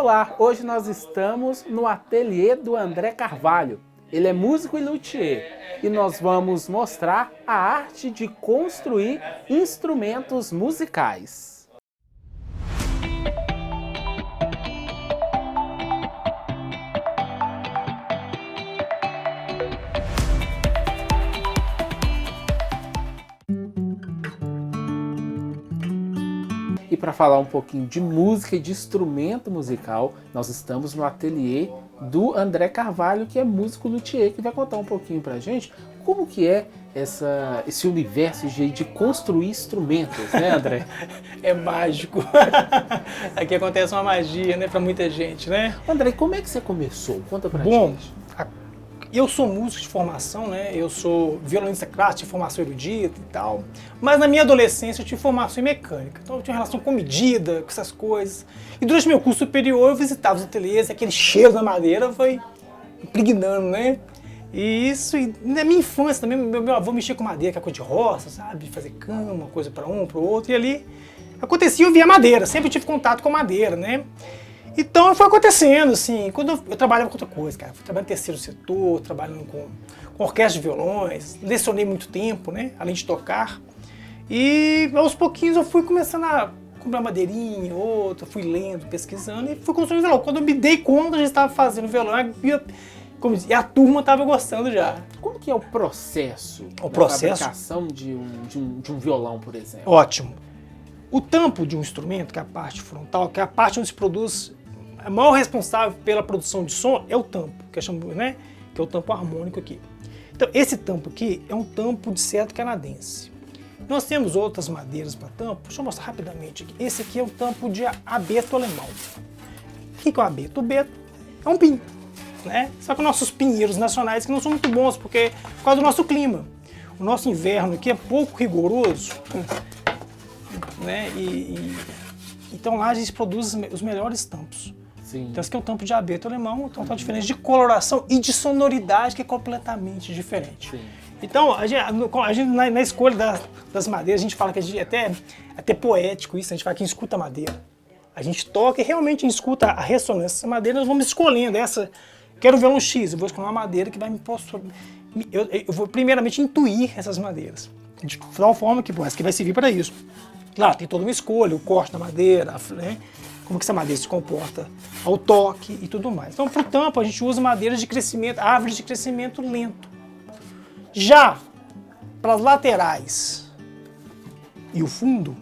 Olá, hoje nós estamos no ateliê do André Carvalho. Ele é músico e luthier e nós vamos mostrar a arte de construir instrumentos musicais. E para falar um pouquinho de música e de instrumento musical, nós estamos no ateliê do André Carvalho, que é músico luthier, que vai contar um pouquinho pra gente como que é esse universo de construir instrumentos, né, André? É mágico. Aqui acontece uma magia, né, pra muita gente, né? André, como é que você começou? Conta pra Bom, gente. eu sou músico de formação, né? Eu sou violonista clássico, tive formação erudita e tal. Mas na minha adolescência eu tive formação em mecânica. Então eu tinha relação com medida, com essas coisas. E durante meu curso superior eu visitava os ateliês, aquele cheiro da madeira foi impregnando, né? E isso, e na minha infância também, meu avô mexia com madeira, que é coisa de roça, sabe? De fazer cama, uma coisa para um, para o outro. E ali acontecia, eu via madeira, sempre tive contato com madeira, né? Então foi acontecendo, assim, quando eu trabalhava com outra coisa, cara. Fui trabalhando no terceiro setor, trabalhando com orquestra de violões, lecionei muito tempo, né? Além de tocar. E aos pouquinhos eu fui começando a comprar madeirinha, outra, fui lendo, pesquisando e fui construindo violão. Quando eu me dei conta, eu já estava fazendo violão e a turma estava gostando já. Como que é o processo? O processo? Da fabricação de um violão, por exemplo? Ótimo. O tampo de um instrumento, que é a parte frontal, que é a parte onde se produz, a maior responsável pela produção de som é o tampo, que é o tampo harmônico aqui. Então, esse tampo aqui é um tampo de cedro canadense. Nós temos outras madeiras para tampo, deixa eu mostrar rapidamente aqui. Esse aqui é o tampo de abeto alemão. O que é o abeto? O abeto é um pinho, né? Só que os nossos pinheiros nacionais que não são muito bons, por causa do nosso clima. O nosso inverno aqui é pouco rigoroso, né? Então lá a gente produz os melhores tampos. Sim. Então esse aqui é o tampo de abeto alemão, então tá diferente de coloração e de sonoridade, que é completamente diferente. Sim. Então a gente na escolha das madeiras, a gente fala que a gente até poético isso, a gente fala que a gente escuta a madeira. A gente toca e realmente a gente escuta a ressonância dessa madeira, nós vamos escolhendo quero ver um X, eu vou escolher uma madeira que vai eu vou primeiramente intuir essas madeiras, de tal forma que essa aqui vai servir para isso. Claro, tem toda uma escolha, o corte da madeira, né? Como que essa madeira se comporta ao toque e tudo mais. Então, para o tampo, a gente usa madeiras de crescimento, árvores de crescimento lento. Já para as laterais e o fundo,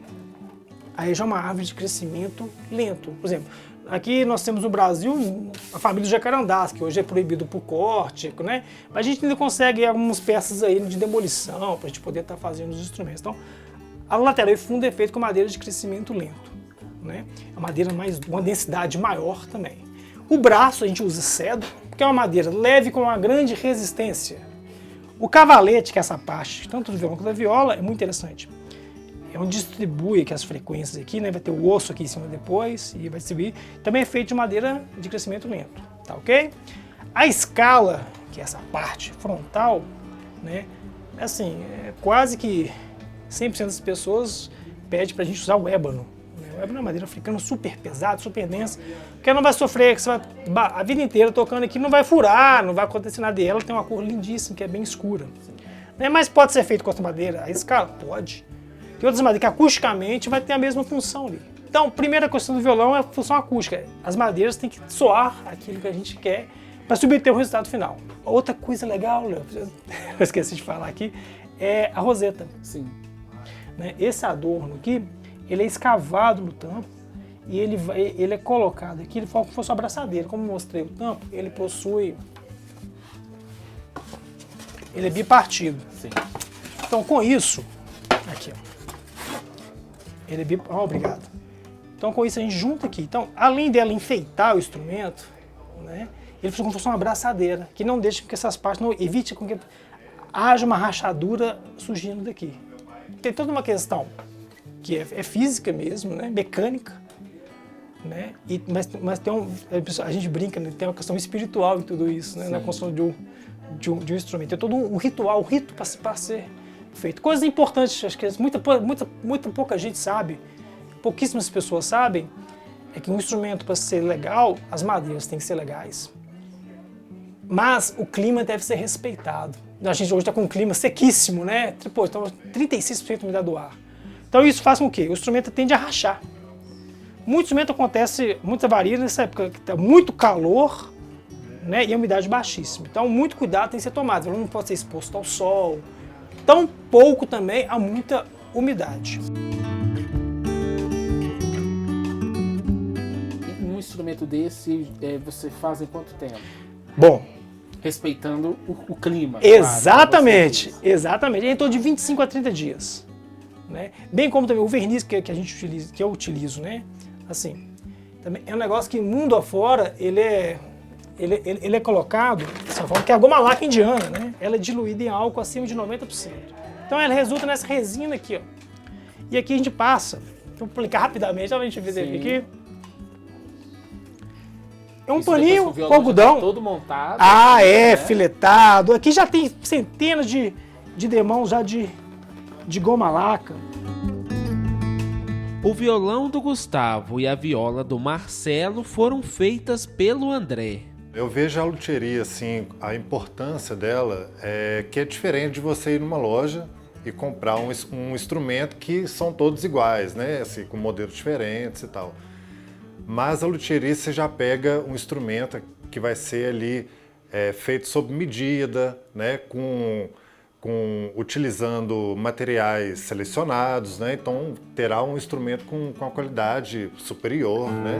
aí já é uma árvore de crescimento lento. Por exemplo, aqui nós temos no Brasil a família dos jacarandás, que hoje é proibido por corte, né? Mas a gente ainda consegue algumas peças aí de demolição para a gente poder estar fazendo os instrumentos. Então, a lateral e fundo é feito com madeira de crescimento lento, né? A madeira uma densidade maior também. O braço a gente usa cedro, porque é uma madeira leve com uma grande resistência. O cavalete, que é essa parte, tanto do violão quanto da viola, é muito interessante. É onde distribui aqui as frequências aqui, né? Vai ter o osso aqui em cima depois e vai distribuir. Também é feito de madeira de crescimento lento, tá ok? A escala, que é essa parte frontal, né? Assim, quase que 100% das pessoas pedem pra gente usar o ébano. O ébano é uma madeira africana super pesada, super densa, porque ela não vai sofrer, que você vai a vida inteira tocando aqui, não vai furar, não vai acontecer nada dela, tem uma cor lindíssima, que é bem escura. Né? Mas pode ser feito com essa madeira, a escala? Pode. Tem outras madeiras que acusticamente vai ter a mesma função ali. Então, a primeira questão do violão é a função acústica. As madeiras têm que soar aquilo que a gente quer para subter o resultado final. Outra coisa legal, Léo, eu esqueci de falar aqui, é a roseta. Sim. Né? Esse adorno aqui, ele é escavado no tampo e ele é colocado aqui, ele como se fosse uma abraçadeira. Como eu mostrei o tampo, ele é bipartido. Sim. Então com isso, aqui ó, obrigado. Então com isso a gente junta aqui. Então além dela enfeitar o instrumento, né, ele fica como se fosse uma abraçadeira, que não deixa que essas partes, não evite com que haja uma rachadura surgindo daqui. Tem toda uma questão que é física mesmo, né? Mecânica, né? Mas a gente brinca, né? Tem uma questão espiritual em tudo isso, né? Na construção de um instrumento. Tem todo um ritual, um rito para ser feito. Coisas importantes, acho que muita pouca gente sabe, pouquíssimas pessoas sabem, é que um instrumento, para ser legal, as madeiras têm que ser legais. Mas o clima deve ser respeitado. A gente hoje está com um clima sequíssimo, né? Pô, então 36% de umidade do ar. Então isso faz com que o instrumento tende a rachar. Muito instrumento acontece, muita avaria nessa época que está muito calor, né? E a umidade baixíssima. Então muito cuidado tem que ser tomado. Ele não pode ser exposto ao sol. Tão pouco também a muita umidade. E um instrumento desse você faz em quanto tempo? Bom, respeitando o clima. Exatamente, claro, exatamente. É em torno de 25 a 30 dias. Né? Bem como também o verniz que a gente utiliza, que eu utilizo, né? Assim, também é um negócio que mundo afora ele é colocado dessa forma, que é a goma laca indiana, né? Ela é diluída em álcool acima de 90%. Então ela resulta nessa resina aqui, ó. E aqui a gente passa, vou aplicar rapidamente, só pra gente ver aqui. É um paninho com algodão. Tá todo montado. Ah, né? Filetado. Aqui já tem centenas de demãos já de goma laca. O violão do Gustavo e a viola do Marcelo foram feitas pelo André. Eu vejo a luthieria, assim, a importância dela é que é diferente de você ir numa loja e comprar um instrumento que são todos iguais, né? Assim, com modelos diferentes e tal. Mas a luthieria você já pega um instrumento que vai ser ali feito sob medida, né? Utilizando materiais selecionados, né? Então terá um instrumento com uma qualidade superior, né?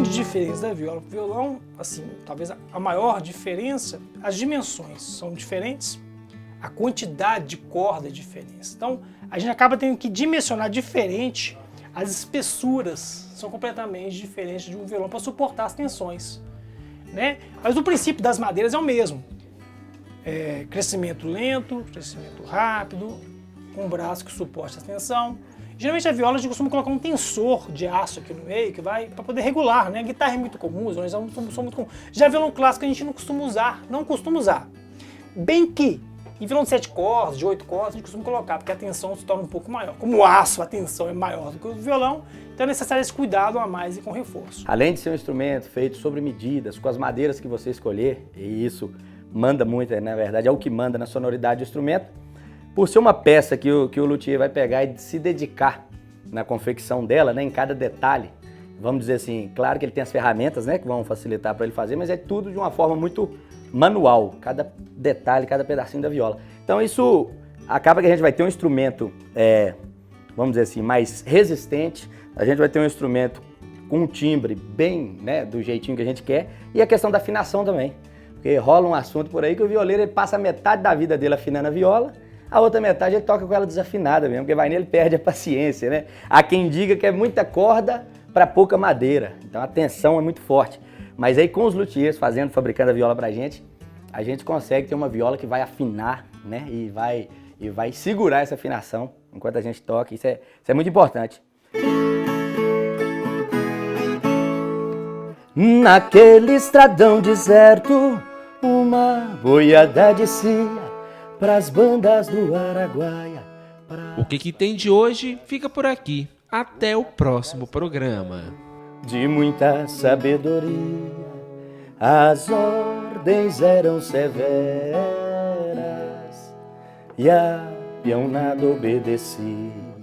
Diferença da viola. O violão, assim, talvez a maior diferença, as dimensões são diferentes, a quantidade de corda é diferente. Então, a gente acaba tendo que dimensionar diferente, as espessuras são completamente diferentes de um violão para suportar as tensões, né? Mas o princípio das madeiras é o mesmo. Crescimento lento, crescimento rápido, um braço que suporte a tensão. Geralmente a viola a gente costuma colocar um tensor de aço aqui no meio, que vai para poder regular, né? A guitarra é muito comum, os violões são muito comuns. Já violão clássico a gente não costuma usar. Bem que em violão de 7 cordas, de 8 cordas, a gente costuma colocar, porque a tensão se torna um pouco maior. Como o aço, a tensão é maior do que o violão, então é necessário esse cuidado a mais e com reforço. Além de ser um instrumento feito sobre medidas, com as madeiras que você escolher, e isso manda muito, na verdade é o que manda na sonoridade do instrumento, por ser uma peça que o luthier vai pegar e se dedicar na confecção dela, né, em cada detalhe, vamos dizer assim, claro que ele tem as ferramentas, né, que vão facilitar para ele fazer, mas é tudo de uma forma muito manual, cada detalhe, cada pedacinho da viola. Então isso acaba que a gente vai ter um instrumento, vamos dizer assim, mais resistente, a gente vai ter um instrumento com um timbre bem, né, do jeitinho que a gente quer, e a questão da afinação também, porque rola um assunto por aí que o violeiro ele passa metade da vida dele afinando a viola, a outra metade ele toca com ela desafinada mesmo, porque vai nele perde a paciência, né? Há quem diga que é muita corda para pouca madeira, então a tensão é muito forte. Mas aí com os luthiers fabricando a viola pra gente, a gente consegue ter uma viola que vai afinar, né? E vai segurar essa afinação enquanto a gente toca, isso é muito importante. Naquele estradão deserto, uma boiada descia pras bandas do Araguaia. O que tem de hoje fica por aqui. Até o próximo programa. De muita sabedoria, as ordens eram severas e a peonada obedecia.